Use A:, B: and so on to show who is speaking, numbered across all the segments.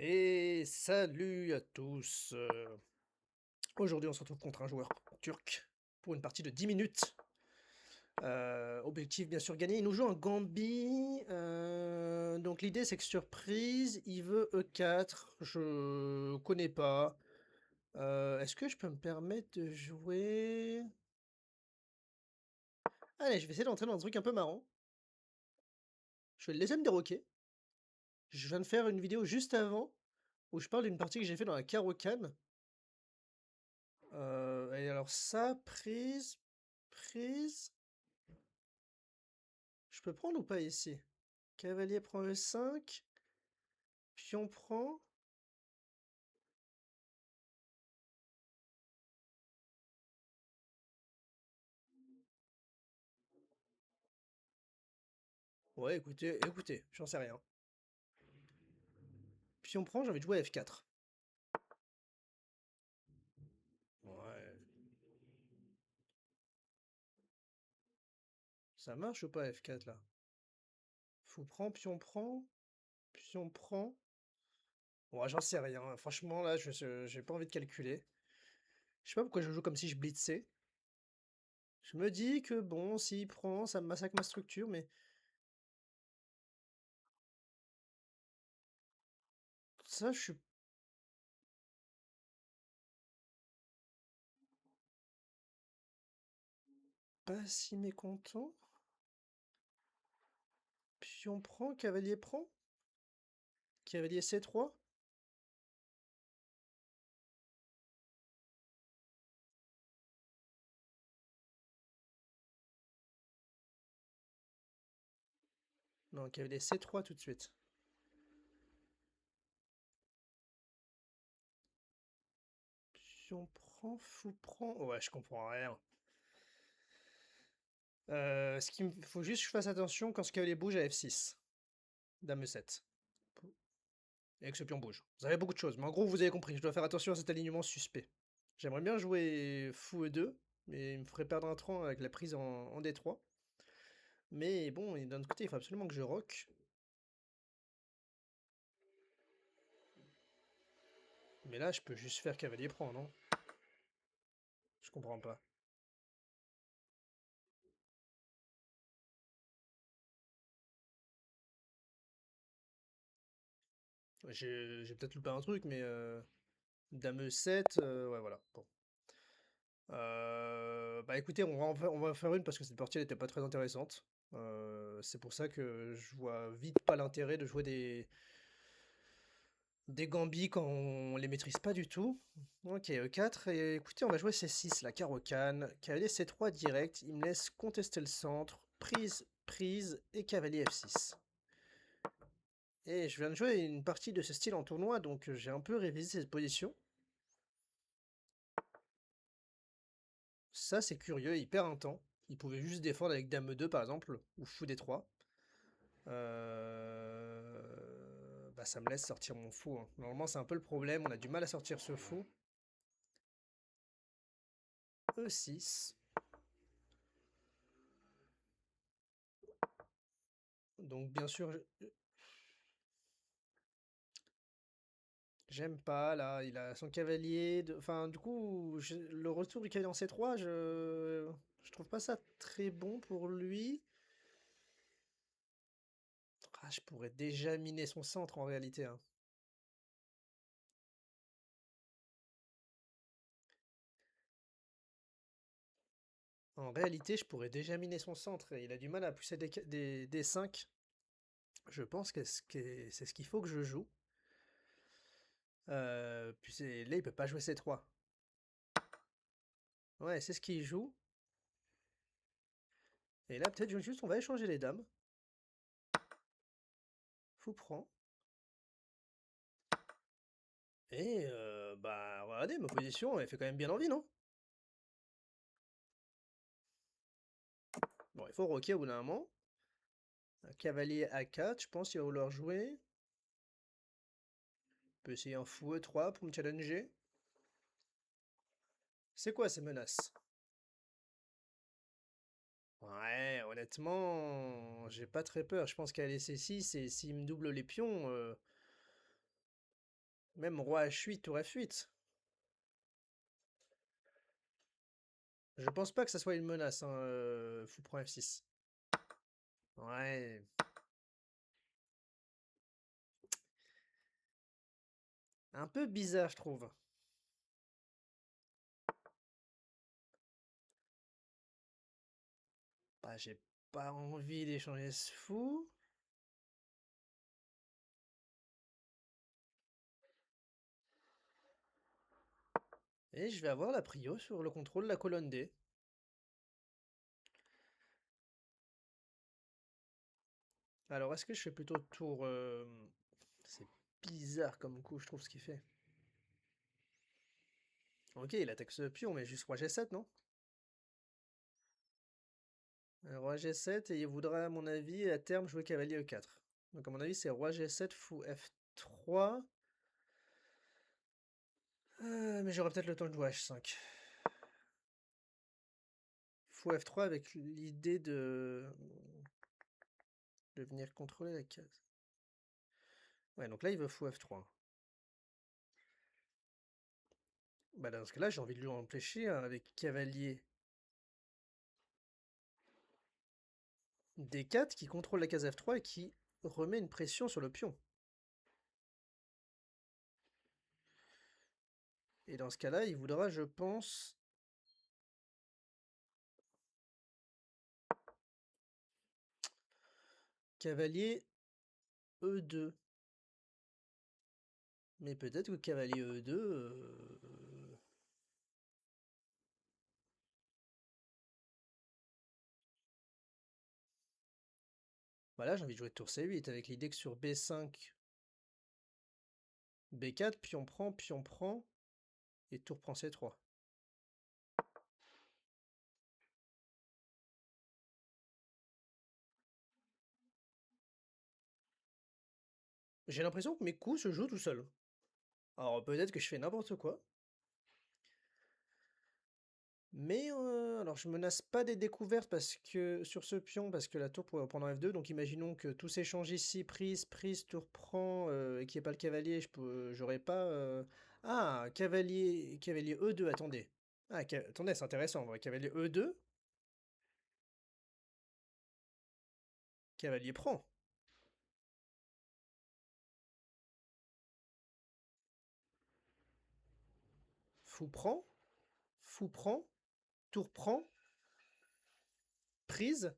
A: Et salut à tous. Aujourd'hui, on se retrouve contre un joueur turc pour une partie de 10 minutes. Objectif, bien sûr, gagner. Il nous joue un Gambit. Donc, l'idée, c'est que surprise, il veut E4. Je connais pas. Est-ce que je peux me permettre de jouer? Allez, je vais essayer d'entrer dans un truc un peu marrant. Je vais le laisser me déroquer. Je viens de faire une vidéo juste avant où je parle d'une partie que j'ai fait dans la Caro-Can. Et alors ça, prise. Je peux prendre ou pas ici? Cavalier prend E5, pion prend. Ouais, écoutez, j'en sais rien. Pion prend, j'ai envie de jouer à F4. Ouais. Ça marche ou pas F4 là? Fou prend, pion prend. Ouais, j'en sais rien. Franchement, là, j'ai pas envie de calculer. Je sais pas pourquoi je joue comme si je blitzais. Je me dis que bon, s'il prend, ça me massacre ma structure, mais ça, je suis pas si mécontent. Pion prend, cavalier prend. Cavalier C3. Non, cavalier C3 tout de suite. Pion prend, fou prend. Ouais, je comprends rien. Ce qu'il faut juste que je fasse attention quand ce cavalier bouge à F6. Dame E7. Et que ce pion bouge. Vous avez beaucoup de choses, mais en gros, vous avez compris. Je dois faire attention à cet alignement suspect. J'aimerais bien jouer fou E2, mais il me ferait perdre un tronc avec la prise en D3. Mais bon, d'un autre côté, il faut absolument que je rock. Mais là, je peux juste faire cavalier prend, non? Je comprends pas. J'ai peut-être loupé un truc, mais dame E7, ouais, voilà. Bon. Bah écoutez, on va en faire une parce que cette partie elle était pas très intéressante. C'est pour ça que je vois vite pas l'intérêt de jouer des gambits quand on les maîtrise pas du tout. Ok, E4, et écoutez, on va jouer C6, la carocane. Cavalier C3 direct, il me laisse contester le centre, prise, et cavalier F6. Et je viens de jouer une partie de ce style en tournoi, donc j'ai un peu révisé cette position. Ça, c'est curieux, il perd un temps. Il pouvait juste défendre avec Dame E2 par exemple, ou Fou D3. Bah, ça me laisse sortir mon fou, hein. Normalement, c'est un peu le problème, on a du mal à sortir ce fou. E6. Donc, bien sûr, j'aime pas, là, il a son cavalier. Enfin, du coup, le retour du cavalier en C3, je trouve pas ça très bon pour lui. Ah, je pourrais déjà miner son centre en réalité, hein. En réalité, je pourrais déjà miner son centre. Et il a du mal à pousser des 5. Je pense que c'est ce qu'il faut que je joue. Puis là, il peut pas jouer C3. Ouais, c'est ce qu'il joue. Et là, peut-être juste, on va échanger les dames. Fou prend. Et bah, regardez, ma position, elle fait quand même bien envie, non? Bon, il faut roquer au bout d'un moment. Un cavalier A4, je pense qu'il va vouloir jouer. On peut essayer un fou E3 pour me challenger. C'est quoi ces menaces? Ouais, honnêtement, j'ai pas très peur. Je pense qu'à laisser 6 et s'il me double les pions, Même roi H8, tour F8. Je pense pas que ça soit une menace, hein, fou prend F6. Ouais. Un peu bizarre, je trouve. Bah, j'ai pas envie d'échanger ce fou. Et je vais avoir la prio sur le contrôle de la colonne D. Alors, est-ce que je fais plutôt tour... C'est bizarre comme coup, je trouve, ce qu'il fait. Ok, il attaque ce pion, mais juste roi G7, non? Roi G7, et il voudra, à mon avis, à terme, jouer cavalier E4. Donc, à mon avis, c'est roi G7, fou F3. Mais j'aurai peut-être le temps de jouer H5. Fou F3 avec l'idée de venir contrôler la case. Ouais, donc là, il veut fou F3. Bah, dans ce cas-là, j'ai envie de lui empêcher avec cavalier D4 qui contrôle la case F3 et qui remet une pression sur le pion. Et dans ce cas-là, il voudra, je pense... Cavalier E2. Mais peut-être que cavalier E2... Bah là, j'ai envie de jouer tour C8 avec l'idée que sur B5, B4, pion prend, et tour prend C3. J'ai l'impression que mes coups se jouent tout seuls. Alors peut-être que je fais n'importe quoi. Mais alors je menace pas des découvertes parce que sur ce pion, parce que la tour pourrait reprendre en F2, donc imaginons que tout s'échange ici, prise, tour prend, et qu'il n'y ait pas le cavalier, j'aurais pas... Ah, cavalier E2, attendez. Ah, attendez, c'est intéressant, cavalier E2, cavalier prend. Fou prend, tour prend, prise,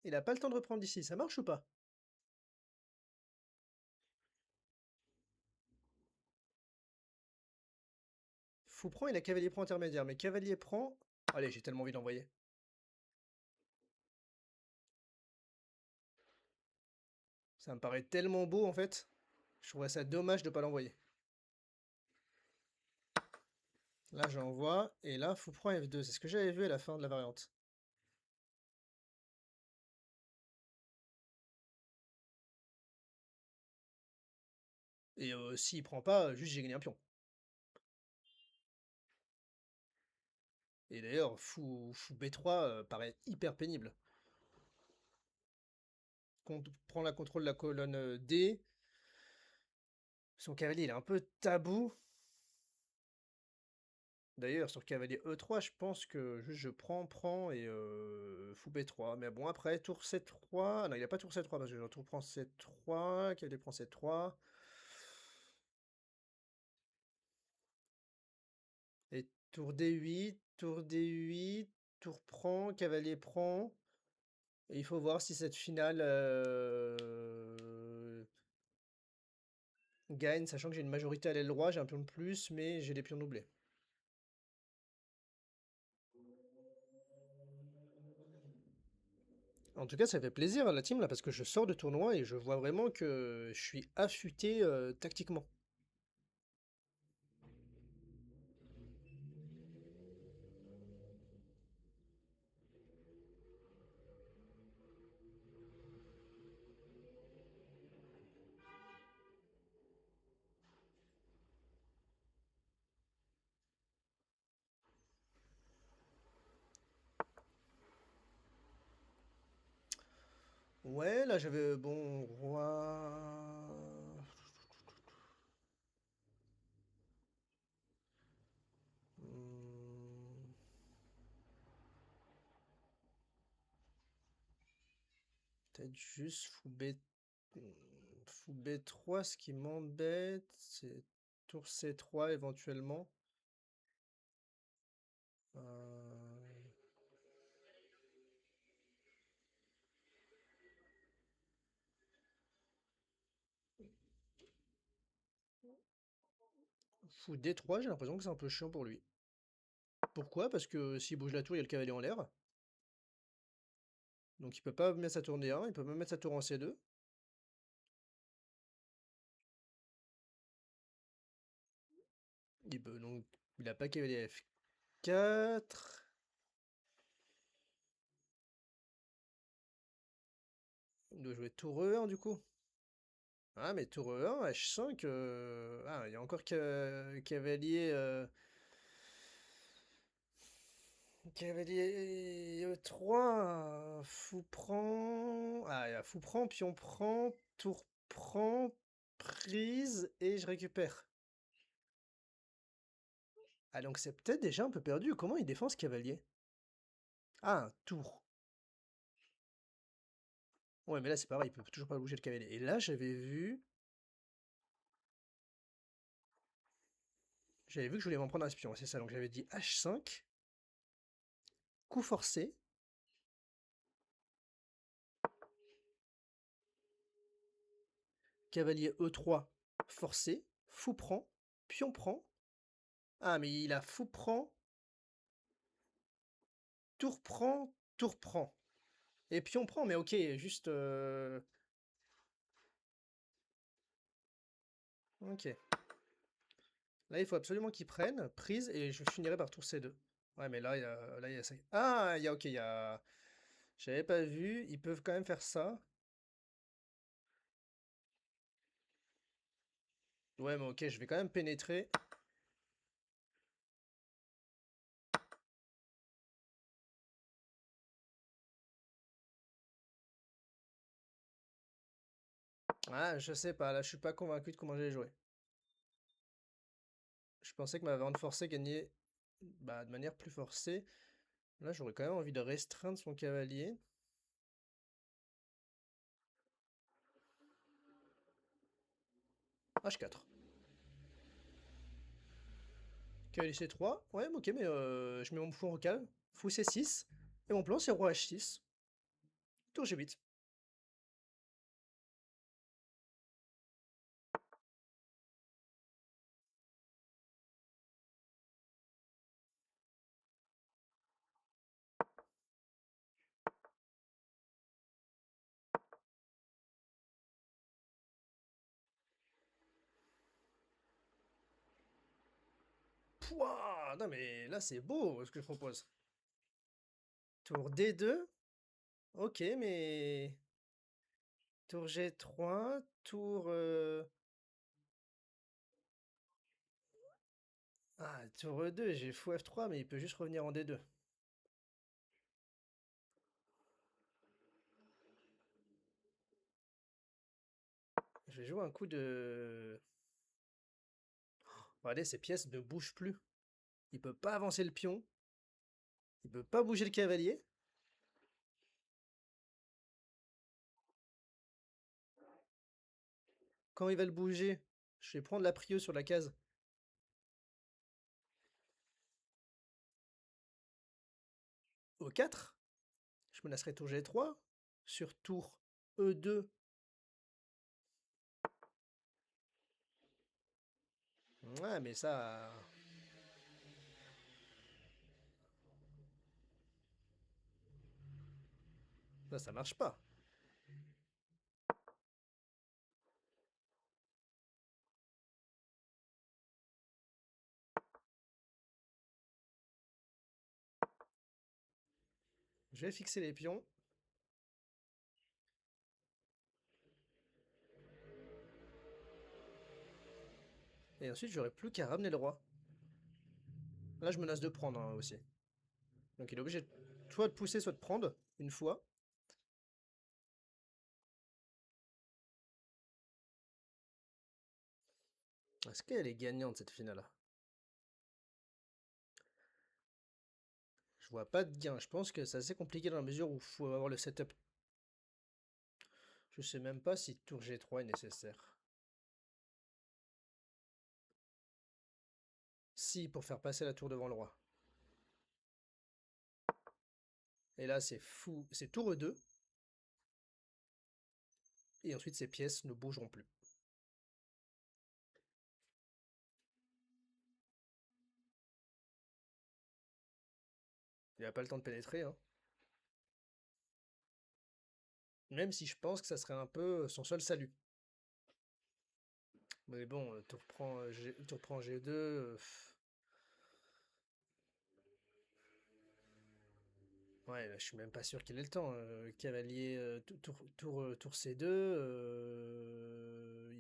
A: il a pas le temps de reprendre d'ici, ça marche ou pas? Fou prend, il a cavalier prend intermédiaire, mais cavalier prend... Allez, j'ai tellement envie d'envoyer. Ça me paraît tellement beau en fait. Je trouverais ça dommage de pas l'envoyer. Là j'envoie, et là fou prend F2, c'est ce que j'avais vu à la fin de la variante. Et s'il prend pas, juste j'ai gagné un pion. Et d'ailleurs, fou B3 paraît hyper pénible. Prend la contrôle de la colonne D. Son cavalier il est un peu tabou. D'ailleurs, sur cavalier E3, je pense que juste je prends et fou B3. Mais bon, après, tour C3. Ah non, il a pas tour C3 parce que je tour prend C3, cavalier prend C3. Et tour D8, tour prend, cavalier prend. Et il faut voir si cette finale gagne, sachant que j'ai une majorité à l'aile droit, j'ai un pion de plus, mais j'ai des pions doublés. En tout cas, ça fait plaisir la team là, parce que je sors de tournoi et je vois vraiment que je suis affûté tactiquement. Ouais, là j'avais bon roi. Peut-être juste fou B3, ce qui m'embête, c'est tour C3 éventuellement. Fou D3, j'ai l'impression que c'est un peu chiant pour lui. Pourquoi? Parce que s'il bouge la tour, il y a le cavalier en l'air. Donc il peut pas mettre sa tour D1, il peut même mettre sa tour en C2. Donc il a pas cavalier F4. Il doit jouer tour E1 du coup. Ah mais tour E1, H5. Ah, il y a encore cavalier. Cavalier E3. Fou prend. Ah, il y a fou prend, pion prend, tour prend, prise et je récupère. Ah donc c'est peut-être déjà un peu perdu. Comment il défend ce cavalier? Ah, un tour. Ouais, mais là c'est pareil, il peut toujours pas bouger le cavalier. Et là j'avais vu que je voulais m'en prendre un espion, c'est ça. Donc j'avais dit H5, coup forcé, cavalier E3 forcé, fou prend, pion prend. Ah mais il a fou prend, tour prend. Et pion prend, mais ok, juste... Ok. Là il faut absolument qu'il prenne, prise, et je finirai par tour C2. Ouais mais là, il y a ça. Ah, ok, il y a... J'avais pas vu, ils peuvent quand même faire ça. Ouais mais ok, je vais quand même pénétrer. Ah, je sais pas, là je suis pas convaincu de comment j'ai joué. Je pensais que ma vente forcée gagnait de manière plus forcée. Là, j'aurais quand même envie de restreindre son cavalier. H4. Cavalier C3. Ouais, ok, mais je mets mon fou en recale. Fou C6. Et mon plan, c'est roi H6. Tour G8. Pouah, non, mais là, c'est beau ce que je propose. Tour D2. Ok, mais... Tour G3. Tour... Ah, tour E2. J'ai fou F3, mais il peut juste revenir en D2. Je vais jouer un coup de... Regardez, ces pièces ne bougent plus. Il peut pas avancer le pion. Il peut pas bouger le cavalier. Quand il va le bouger, je vais prendre la prio sur la case E4. Je menacerai tour G3. Sur tour E2. Ouais, mais ça marche pas. Je vais fixer les pions. Et ensuite, j'aurai plus qu'à ramener le roi. Là, je menace de prendre hein, aussi. Donc il est obligé soit de pousser, soit de prendre une fois. Est-ce qu'elle est gagnante cette finale? Je vois pas de gain. Je pense que c'est assez compliqué dans la mesure où il faut avoir le setup Je sais même pas si tour G3 est nécessaire. Si, pour faire passer la tour devant le roi. Et là, c'est fou. C'est tour E2. Et ensuite, ces pièces ne bougeront plus. Il n'a pas le temps de pénétrer, hein. Même si je pense que ça serait un peu son seul salut. Mais bon, tour prend G2. Ouais, là, je suis même pas sûr qu'il ait le temps. Cavalier tour C2.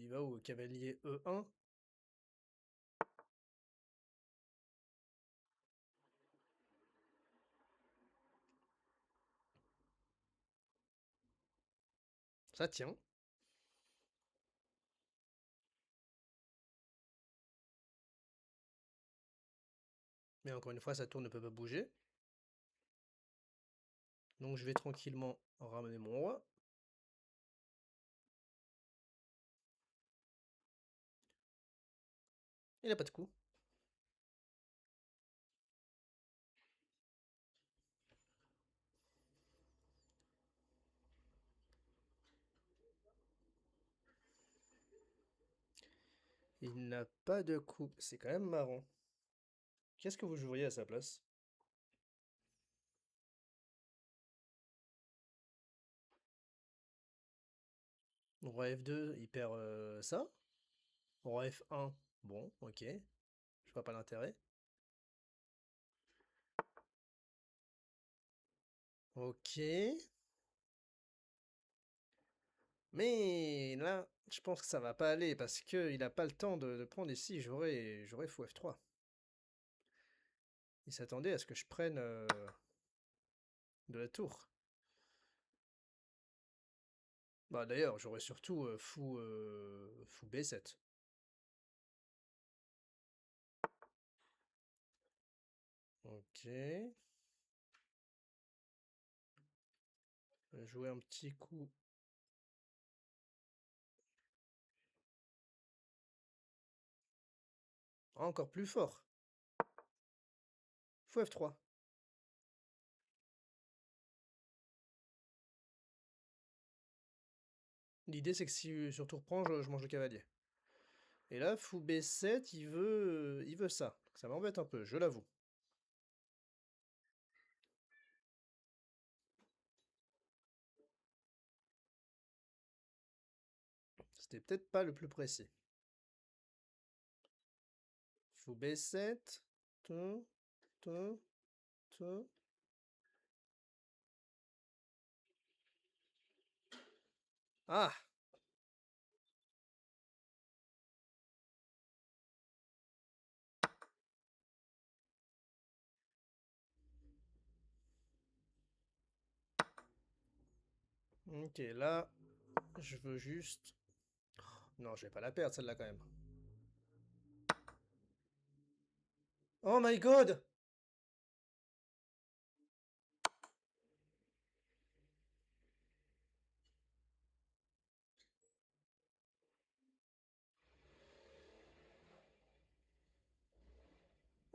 A: Il va où? Cavalier E1. Ça tient. Mais encore une fois, sa tour ne peut pas bouger. Donc je vais tranquillement ramener mon roi. Il n'a pas de coup. Il n'a pas de coup. C'est quand même marrant. Qu'est-ce que vous joueriez à sa place? Roi F2, il perd ça. Roi F1, bon, ok. Je vois pas l'intérêt. Ok. Mais là, je pense que ça va pas aller parce qu'il n'a pas le temps de prendre ici. J'aurais fou F3. Il s'attendait à ce que je prenne de la tour. Bah d'ailleurs, j'aurais surtout fou B7. Ok. Je vais jouer un petit coup. Encore plus fort. Fou F3. L'idée c'est que si sur tour prend, je mange le cavalier. Et là, fou B7, il veut ça. Ça m'embête un peu, je l'avoue. C'était peut-être pas le plus précis. Fou B7. Tout, tout, tout. Ah! Ok, là, je veux juste... Non, je vais pas la perdre celle-là quand même. Oh my god!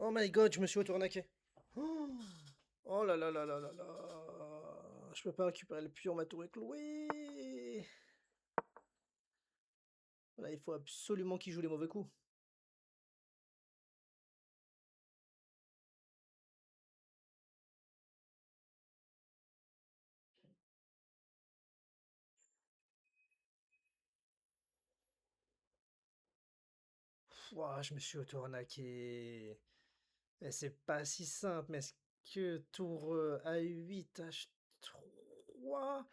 A: Oh my god, je me suis auto-arnaqué. Oh, oh là là là là là là. Je peux pas récupérer le pion, ma tour est clouée. Là, il faut absolument qu'il joue les mauvais coups. Ouah, je me suis auto-arnaqué. Et c'est pas si simple, mais est-ce que tour A8, H3?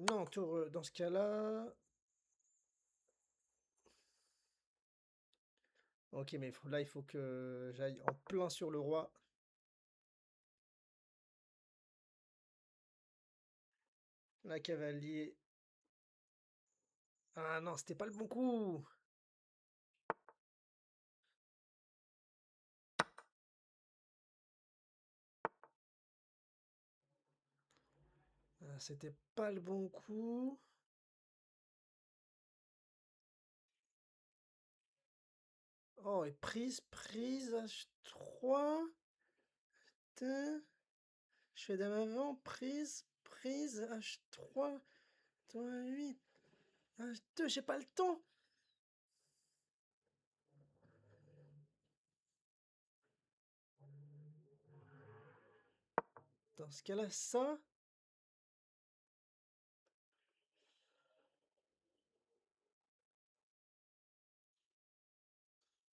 A: Non, tour, dans ce cas-là... Ok, mais là, il faut que j'aille en plein sur le roi. La cavalier. Ah non, c'était pas le bon coup. c'était pas le bon coup. Oh, et prise, H3. Putain. Je fais dame avant, prise, H3. Toi, 8. H2, j'ai pas le temps. Dans ce cas-là, ça.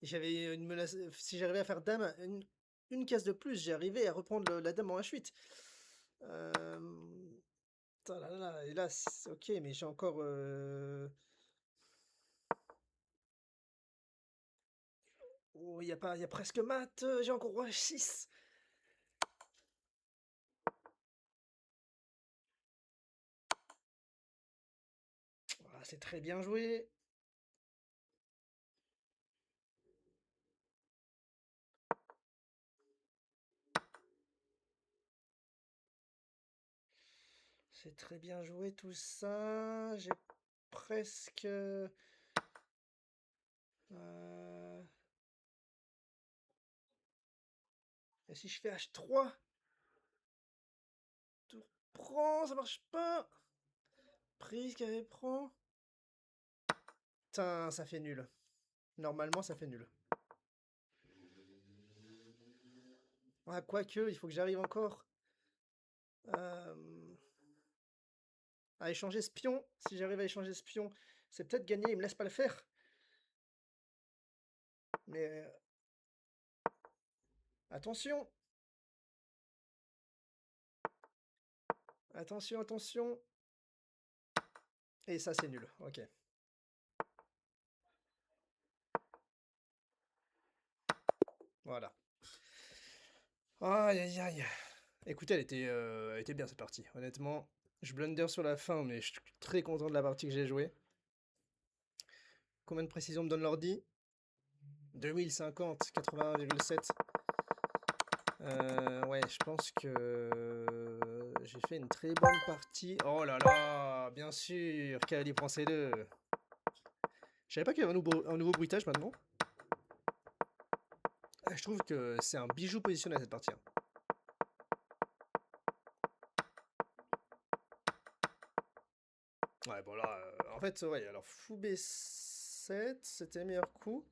A: J'avais une menace. Si j'arrivais à faire dame, une case de plus, j'arrivais à reprendre la dame en H8. Putain, là, et là, ok, mais j'ai encore. Oh, il y a presque mat. J'ai encore roi H6. Ah, c'est très bien joué. C'est très bien joué tout ça. J'ai presque. Et si je fais H3? Tour prend, ça marche pas. Prise qu'elle prend. Putain, ça fait nul. Normalement, ça fait nul. Ah, quoique, il faut que j'arrive encore à échanger ce pion. Si j'arrive à échanger ce pion, c'est peut-être gagné. Il me laisse pas le faire. Mais attention. Attention, attention. Et ça, c'est nul. Ok. Voilà. Aïe, aïe, aïe. Écoutez, elle était bien cette partie. Honnêtement, je blunder sur la fin, mais je suis très content de la partie que j'ai jouée. Combien de précision me donne l'ordi? 2050, 81,7. Ouais, je pense que j'ai fait une très bonne partie. Oh là là, bien sûr, Kali prend C2. Je savais pas qu'il y avait un nouveau bruitage maintenant. Je trouve que c'est un bijou positionné à cette partie, hein. Ouais, bon là, en fait, ouais, alors fou B7, c'était le meilleur coup.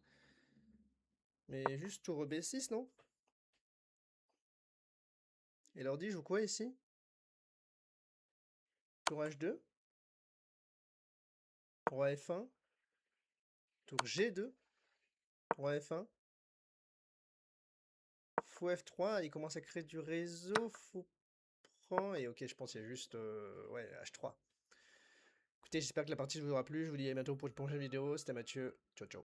A: Mais juste tour B6, non? Et l'ordi joue quoi ici? Tour H2, roi F1, tour G2, roi F1, fou F3, il commence à créer du réseau, fou prend, et ok, je pense qu'il y a juste ouais, H3. Écoutez, j'espère que la partie vous aura plu, je vous dis à bientôt pour une prochaine vidéo, c'était Mathieu, ciao ciao.